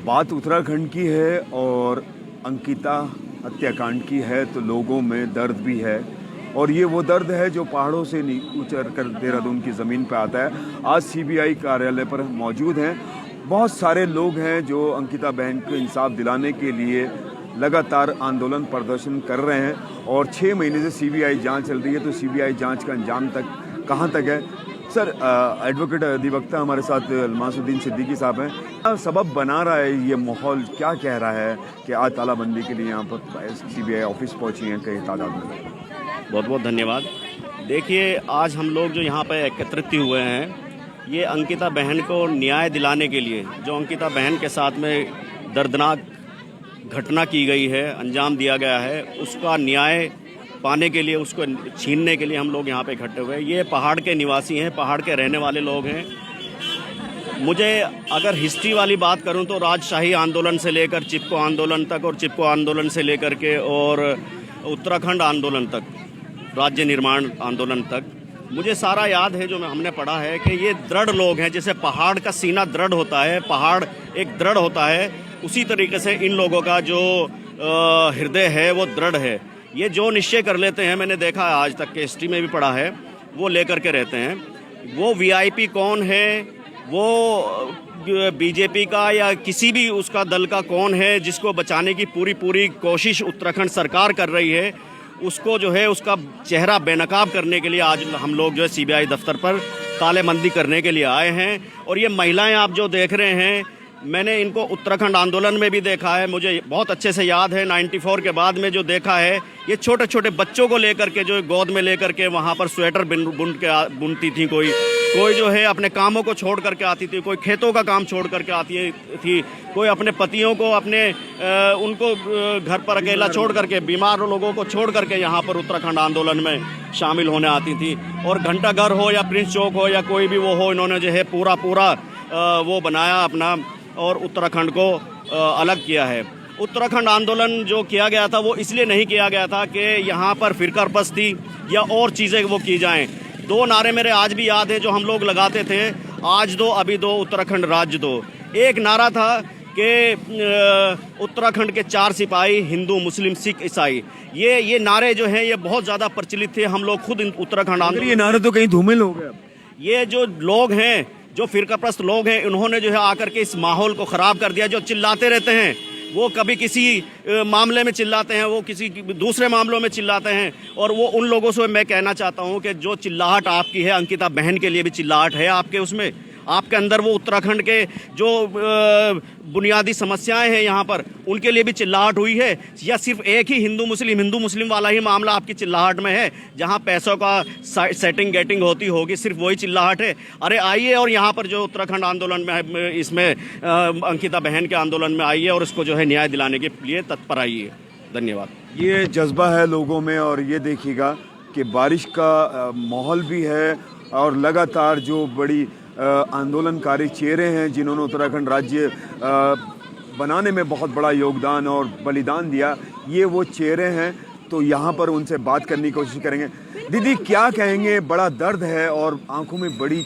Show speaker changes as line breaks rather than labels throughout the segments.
बात उत्तराखंड की है और अंकिता हत्याकांड की है तो लोगों में दर्द भी है और ये वो दर्द है जो पहाड़ों से उतर कर देहरादून की ज़मीन पर आता है। आज सीबीआई कार्यालय पर मौजूद हैं, बहुत सारे लोग हैं जो अंकिता बहन को इंसाफ दिलाने के लिए लगातार आंदोलन प्रदर्शन कर रहे हैं और 6 महीने से सीबीआई जांच चल रही है। तो सीबीआई जांच का अंजाम तक कहां तक है? सर, एडवोकेट अधिवक्ता हमारे साथ अलमासुद्दीन सिद्दीकी साहब हैं। क्या सबब बना रहा है ये माहौल, क्या कह रहा है कि आज तालाबंदी के लिए यहाँ पर सीबीआई ऑफिस पहुंची हैं कई तादाद में?
बहुत बहुत धन्यवाद। देखिए, आज हम लोग जो यहाँ पर एकत्रित हुए हैं, ये अंकिता बहन को न्याय दिलाने के लिए, जो अंकिता बहन के साथ में दर्दनाक घटना की गई है, अंजाम दिया गया है, उसका न्याय पाने के लिए, उसको छीनने के लिए हम लोग यहाँ पे इकट्ठे हुए हैं। ये पहाड़ के निवासी हैं, पहाड़ के रहने वाले लोग हैं। मुझे अगर हिस्ट्री वाली बात करूं तो राजशाही आंदोलन से लेकर चिपको आंदोलन तक और चिपको आंदोलन से लेकर के और उत्तराखंड आंदोलन तक, राज्य निर्माण आंदोलन तक, मुझे सारा याद है जो हमने पढ़ा है कि ये दृढ़ लोग हैं। जैसे पहाड़ का सीना दृढ़ होता है, पहाड़ एक दृढ़ होता है, उसी तरीके से इन लोगों का जो हृदय है वो दृढ़ है। ये जो निश्चय कर लेते हैं, मैंने देखा है, आज तक के हिस्ट्री में भी पढ़ा है, वो लेकर के रहते हैं। वो वीआईपी कौन है, वो बीजेपी का या किसी भी उसका दल का कौन है, जिसको बचाने की पूरी कोशिश उत्तराखंड सरकार कर रही है, उसको जो है उसका चेहरा बेनकाब करने के लिए आज हम लोग जो है सीबीआई दफ्तर पर तालेबंदी करने के लिए आए हैं। और ये महिलाएं आप जो देख रहे हैं, मैंने इनको उत्तराखंड आंदोलन में भी देखा है, मुझे बहुत अच्छे से याद है। 94 के बाद में जो देखा है, ये छोटे छोटे बच्चों को लेकर के, जो गोद में लेकर के वहाँ पर स्वेटर बुनती थी, कोई जो है अपने कामों को छोड़ करके आती थी, कोई खेतों का काम छोड़ करके आती थी, कोई अपने पतियों को उनको घर पर अकेला छोड़ करके, बीमार लोगों को छोड़ करके यहाँ पर उत्तराखंड आंदोलन में शामिल होने आती थी। और घंटाघर हो या प्रिंस चौक हो या कोई भी वो हो, इन्होंने जो है पूरा वो बनाया अपना और उत्तराखंड को अलग किया है। उत्तराखंड आंदोलन जो किया गया था वो इसलिए नहीं किया गया था कि यहाँ पर फिरकापरस्ती या और चीज़ें वो की जाएं। 2 नारे मेरे आज भी याद हैं जो हम लोग लगाते थे, आज दो अभी दो, उत्तराखंड राज्य दो। एक नारा था कि उत्तराखंड के 4 सिपाही, हिंदू, मुस्लिम, सिख, ईसाई। ये नारे जो हैं ये बहुत ज़्यादा प्रचलित थे। हम लोग खुद उत्तराखंड आंदोलन,
ये नारे तो कहीं धूमिल हो गए।
ये जो लोग हैं, जो फिरकाप्रस्त लोग हैं, इन्होंने जो है आकर के इस माहौल को ख़राब कर दिया। जो चिल्लाते रहते हैं, वो कभी किसी मामले में चिल्लाते हैं, वो किसी दूसरे मामलों में चिल्लाते हैं। और वो उन लोगों से मैं कहना चाहता हूं कि जो चिल्लाहट आपकी है, अंकिता बहन के लिए भी चिल्लाहट है आपके उसमें, आपके अंदर वो उत्तराखंड के जो बुनियादी समस्याएं हैं यहाँ पर, उनके लिए भी चिल्लाहट हुई है, या सिर्फ एक ही हिंदू मुस्लिम वाला ही मामला आपकी चिल्लाहट में है, जहाँ पैसों का सेटिंग गेटिंग होती होगी, सिर्फ वही चिल्लाहट है? अरे आइए और यहाँ पर जो उत्तराखंड आंदोलन में, इसमें अंकिता बहन के आंदोलन में आइए और इसको जो है न्याय दिलाने के लिए तत्पर आइए। धन्यवाद।
ये जज्बा है लोगों में और ये देखिएगा कि बारिश का माहौल भी है और लगातार जो बड़ी आंदोलनकारी चेहरे हैं जिन्होंने उत्तराखंड राज्य बनाने में बहुत बड़ा योगदान और बलिदान दिया, ये वो चेहरे हैं। तो यहाँ पर उनसे बात करने की कोशिश करेंगे। दीदी, क्या कहेंगे? बड़ा दर्द है और आंखों में बड़ी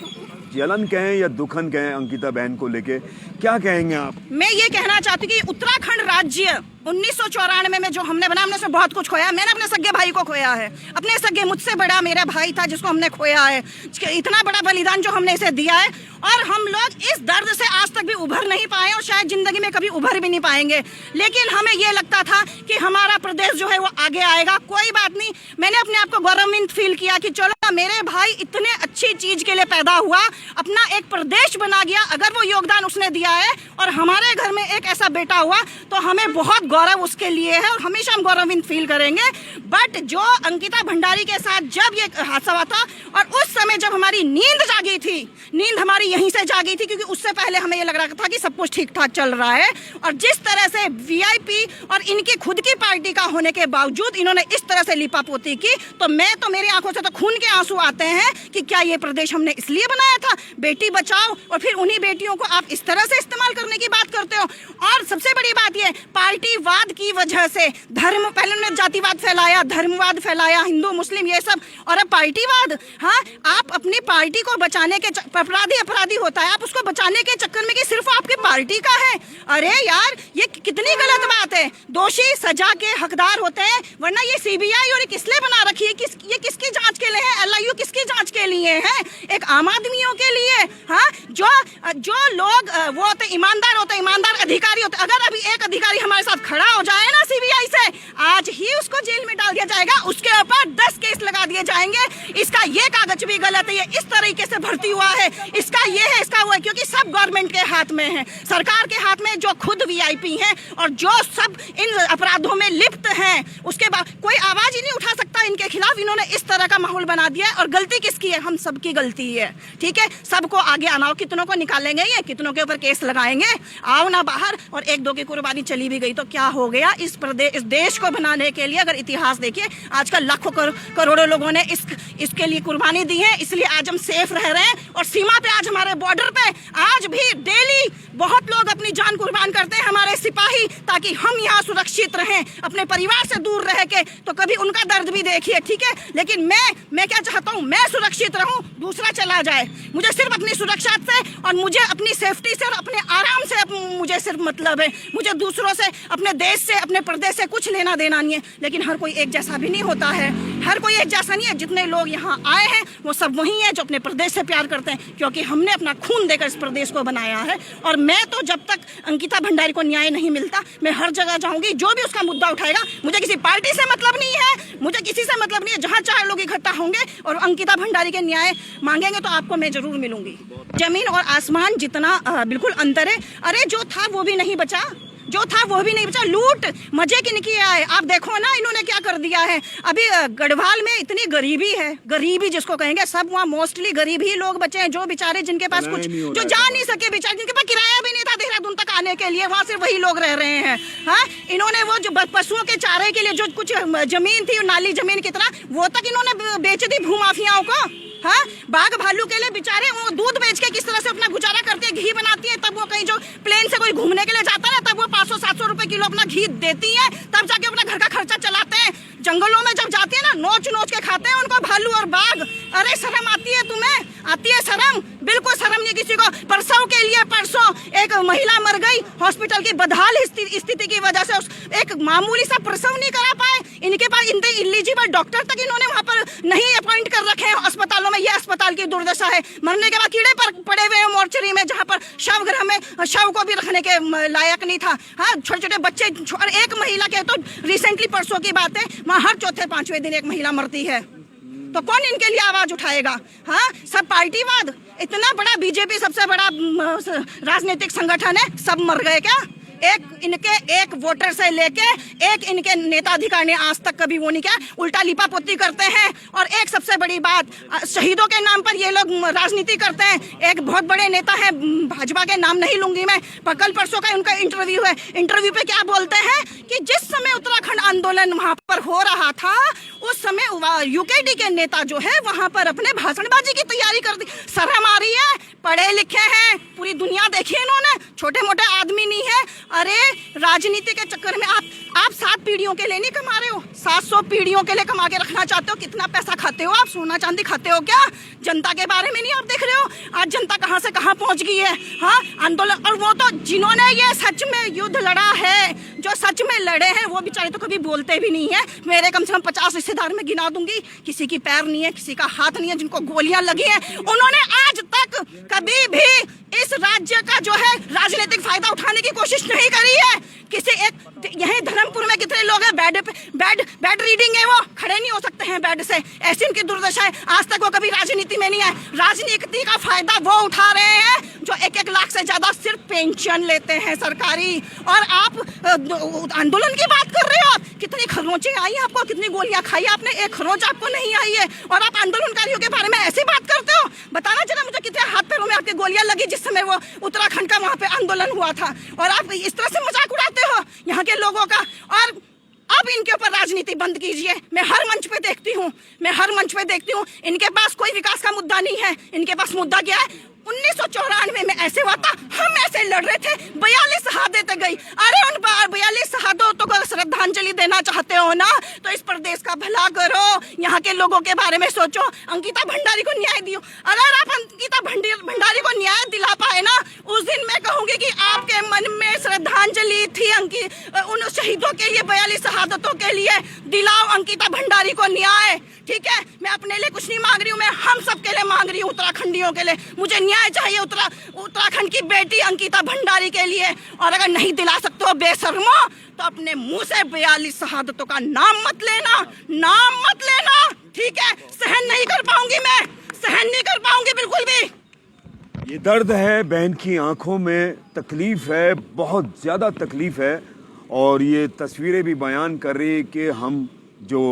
जलन कहें या दुखन कहें अंकिता बहन को लेके, क्या कहेंगे आप?
मैं ये कहना चाहती हूँ कि उत्तराखंड राज्य 1994 में जो हमने बना, हमने उसमें बहुत कुछ खोया। मैंने अपने सगे भाई को खोया है, अपने सगे मुझसे बड़ा मेरा भाई था जिसको हमने खोया है। इतना बड़ा बलिदान जो हमने इसे दिया है, और हम लोग इस दर्द से आज तक भी उभर नहीं पाए और शायद जिंदगी में कभी उभर भी नहीं पाएंगे। लेकिन हमें ये लगता था कि हमारा प्रदेश जो है वो आगे आएगा। कोई बात नहीं, मैंने अपने आप को गौरवान्वित फील किया कि चलो मेरे भाई इतने अच्छी चीज के लिए पैदा हुआ, अपना एक प्रदेश बना गया। अगर वो योगदान उसने दिया है और हमारे घर में एक ऐसा बेटा हुआ, तो हमें बहुत गौरव उसके लिए है और हमेशा हम गौरवान्वित फील करेंगे। बट जो अंकिता भंडारी के साथ जब ये हादसा हुआ था, और उस समय जब हमारी नींद जागी थी, नींद हमारी यहीं से जागी थी, क्योंकि उससे पहले हमें ये लग रहा था कि सब कुछ ठीक ठाक चल रहा है। और जिस तरह से वीआईपी और इनकी खुद की पार्टी का होने के बावजूद इन्होंने इस तरह से लिपापोती की, तो मैं तो मेरी आंखों से तो खून के आंसू आते हैं कि क्या ये प्रदेश हमने इसलिए बनाया था, बेटी बचाओ, और फिर उन्हीं बेटियों को आप इस तरह से इस्तेमाल करने की बात करते हो। और सबसे बड़ी बात ये, पार्टीवाद की वजह से धर्म, पहले उन्होंने जातिवाद फैलाया, धर्मवाद फैलाया, हिंदू मुस्लिम ये सब, और अब पार्टीवाद। हाँ, आप अपनी पार्टी को बचाने के अपराधी होता है, आप उसको बचाने के चक्कर में कि सिर्फ आपकी पार्टी का है। अरे यार, ये कितनी गलत बात है। दोषी सजा के हकदार होते हैं, वरना ये सीबीआई और किस लिए बना रखी है, ये किसकी जांच के लिए है, एलआईयू किसकी जांच के लिए है? एक आम आदमियों के लिए। हाँ, जो लोग वो होते ईमानदार होते, ईमानदार अधिकारी होते। अगर अभी एक अधिकारी हमारे साथ खड़ा हो जाए ना सीबीआई से, आज ही उसको जेल में डाल दिया जाएगा, उसके ऊपर 10 केस लगा दिए जाएंगे। इसका ये कागज भी गलत है, ये इस तरीके से भर्ती हुआ है, इसका ये है, इसका वो है, क्योंकि सब गवर्नमेंट के हाथ में है, सरकार के हाथ में, जो खुद वीआईपी हैं और जो सब इन अपराधों में लिप्त हैं। उसके बाद कोई आवाज ही नहीं उठा सकता इनके खिलाफ। इन्होंने इस तरह का माहौल बना दिया है, और गलती किसकी है? हम सबकी गलती है। ठीक है, सबको आगे आना हो। कितनों को निकालेंगे, ये कितनों के ऊपर केस लगाएंगे? आओ ना बाहर। और एक दो की कुर्बानी चली भी गई तो क्या हो गया? इस देश को बनाने के लिए अगर इतिहास देखिए, आजकल लाखों करोड़ों लोगों ने इसके लिए कुर्बानी दी है, इसलिए आज हम सेफ रह रहे हैं। और सीमा पे आज हमारे बॉर्डर पे आज भी डेली बहुत लोग अपनी जान कुर्बान करते हैं, हमारे सिपाही, ताकि हम यहाँ सुरक्षित रहें, अपने परिवार से दूर रह के। तो कभी उनका दर्द भी देखिए, ठीक है? लेकिन मैं क्या चाहता हूँ, मैं सुरक्षित रहूँ, दूसरा चला जाए। मुझे सिर्फ अपनी सुरक्षा से और मुझे अपनी सेफ्टी से और अपने आराम से मुझे सिर्फ मतलब है। मुझे दूसरों से, अपने देश से, अपने प्रदेश से कुछ लेना देना नहीं है। लेकिन हर कोई एक जैसा भी नहीं होता है, हर कोई एक जैसा नहीं है। जितने लोग यहाँ आए हैं वो सब वही हैं जो अपने प्रदेश से प्यार करते हैं, क्योंकि हमने अपना खून देकर इस प्रदेश को बनाया है। और मैं तो जब तक अंकिता भंडारी को न्याय नहीं मिलता, मैं हर जगह जाऊंगी, जो भी उसका मुद्दा उठाएगा। मुझे किसी पार्टी से मतलब नहीं है, मुझे किसी से मतलब नहीं है। जहाँ 4 लोग इकट्ठा होंगे और अंकिता भंडारी के न्याय मांगेंगे तो आपको मैं जरूर मिलूंगी। जमीन और आसमान जितना बिल्कुल अंतर है। अरे जो था वो भी नहीं बचा, जो था वो भी नहीं बचा। लूट मजे की निकी आए। आप देखो ना इन्होंने क्या कर दिया है। अभी गढ़वाल में इतनी गरीबी है, गरीबी जिसको कहेंगे, सब वहाँ मोस्टली गरीब ही लोग बचे हैं, जो बेचारे जिनके पास कुछ, जो जा नहीं सके बेचारे, जिनके पास किराया भी नहीं था देहरादून तक आने के लिए, वहाँ सिर्फ वही लोग रह रहे हैं। हाँ, इन्होंने वो जो पशुओं के चारे के लिए जो कुछ जमीन थी, नाली जमीन की तरह, वो तक इन्होंने बेच दी भूमाफियाओं को। हाँ, बाघ भालू के लिए बेचारे वो दूध बेच के किस तरह से अपना गुजारा करती है, घी बनाती है। तब वो कहीं जो प्लेन से कोई घूमने के लिए जाता है ना, तब वो 500-700 रुपए किलो अपना घी देती है, तब जाके अपना घर का खर्चा चलाते हैं। जंगलों में जब जाती है ना, नोच नोच के खाते हैं उनको भालू और बाघ। अरे शर्म आती है तुम्हें? आती है शर्म? बिल्कुल शर्म नहीं किसी को। परसों के लिए परसों एक महिला मर गई हॉस्पिटल की बदहाल स्थिति की वजह से। एक मामूली सा प्रसव नहीं करा पाए। इनके पास इलिजिबल डॉक्टर तक इन्होंने वहाँ पर नहीं अपॉइंट कर रखे हैं अस्पतालों में। ये अस्पताल की दुर्दशा है। मरने के बाद कीड़े पर पड़े हुए हैं मोर्चरी में, जहाँ पर शव गृह में शव को भी रखने के लायक नहीं था। हाँ, छोटे छोटे बच्चे। और एक महिला के तो रिसेंटली परसों की बात है, वहाँ हर चौथे 5वें दिन एक महिला मरती है। तो कौन इनके लिए आवाज उठाएगा? हाँ, सब पार्टीवाद। इतना बड़ा बीजेपी सबसे बड़ा राजनीतिक संगठन है, सब मर गए क्या? एक वोटर से लेके एक इनके नेता अधिकारी ने आज तक कभी वो नहीं किया, उल्टा लिपापोती करते हैं। और एक सबसे बड़ी बात, शहीदों के नाम पर ये लोग राजनीति करते हैं। एक बहुत बड़े नेता है भाजपा के, नाम नहीं लूंगी मैं, कल परसों का उनका इंटरव्यू है। इंटरव्यू पे क्या बोलते हैं कि जिस समय उत्तराखंड आंदोलन वहां पर हो रहा था, उस समय यूकेडी के नेता जो है वहां पर अपने भाषणबाजी की तैयारी कर दी। शर्म आ रही है? पढ़े लिखे हैं, पूरी दुनिया देखी इन्होंने, छोटे मोटे आदमी नहीं है। अरे राजनीति के चक्कर में आप 7 पीढ़ियों के लिए नहीं कमा रहे हो, 700 पीढ़ियों के लिए कमा के रखना चाहते हो। कितना पैसा खाते हो आप? सोना चांदी खाते हो क्या? जनता के बारे में नहीं आप देख रहे हो? आज जनता कहाँ से कहाँ पहुंच गई है। हाँ, आंदोलन। और वो तो जिन्होंने ये सच में युद्ध लड़ा है, जो सच में लड़े हैं, वो बेचारे तो कभी बोलते भी नहीं है। मेरे कम से कम 50 रिश्तेदार में गिना दूंगी, किसी की पैर नहीं है, किसी का हाथ नहीं है, जिनको गोलियां लगी हैं। उन्होंने आज तक कभी भी इस राज्य का जो है राजनीतिक फायदा उठाने की कोशिश नहीं करी है। किसी एक यही धर्मपुर में कितने लोग हैं बेड रीडिंग है, वो खड़े नहीं हो सकते हैं बेड से, ऐसी उनकी दुर्दशा है। आज तक वो कभी राजनीति में नहीं है। राजनीति का फायदा वो उठा रहे हैं जो 1-1 लाख से ज्यादा सिर्फ पेंशन लेते हैं सरकारी। और आप आंदोलन की बात कर रहे हो? कितनी खरोंचें आई आपको, कितनी गोलियां खाई आपने? एक खरोंच आपको नहीं आई है, और आप आंदोलनकारियों के बारे में ऐसी बात करते हो? बताना जरा मुझे, कितने हाथ पैरों में आपके गोलियां लगी जिस समय वो उत्तराखंड का वहां पे आंदोलन हुआ था? और आप इस तरह से मजाक उड़ाते हो यहाँ के लोगों का। और आप इनके ऊपर राजनीति बंद कीजिए। मैं हर मंच पे देखती हूँ, इनके पास कोई विकास का मुद्दा नहीं है। इनके पास मुद्दा क्या है? 1994 में ऐसे हुआ था, हम ऐसे लड़ रहे थे, 42 शहादतें गई। अरे उन 42 शहादतों को श्रद्धांजलि देना चाहते हो ना, तो इस प्रदेश का भला करो, यहाँ के लोगों के बारे में सोचो, अंकिता भंडारी को न्याय दियो। अगर आप अंकिता भंडारी को न्याय दिला पाए ना, उस दिन मैं कहूंगी कि आपके मन में श्रद्धांजलि थी उन शहीदों के लिए, 42 शहादतों के लिए। दिलाओ अंकिता भंडारी को न्याय, ठीक है? मैं अपने लिए कुछ नहीं मांग रही हूँ, मैं हम सब के लिए मांग रही हूँ, उत्तराखंडियों के लिए। मुझे न्याय चाहिए उत्तराखंड की बेटी अंकिता भंडारी के लिए। और अगर नहीं दिला सकते हो बेशर्मो, तो अपने मुंह से 42 शहादतों का नाम मत लेना, ठीक है? सहन नहीं कर पाऊंगी, मैं सहन नहीं कर पाऊंगी बिल्कुल भी।
ये दर्द है, बहन की आंखों में तकलीफ है, बहुत ज़्यादा तकलीफ है। और ये तस्वीरें भी बयान कर रही है कि हम जो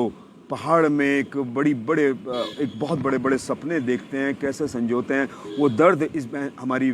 पहाड़ में एक बहुत बड़े बड़े सपने देखते हैं, कैसे संजोते हैं, वो दर्द इस हमारी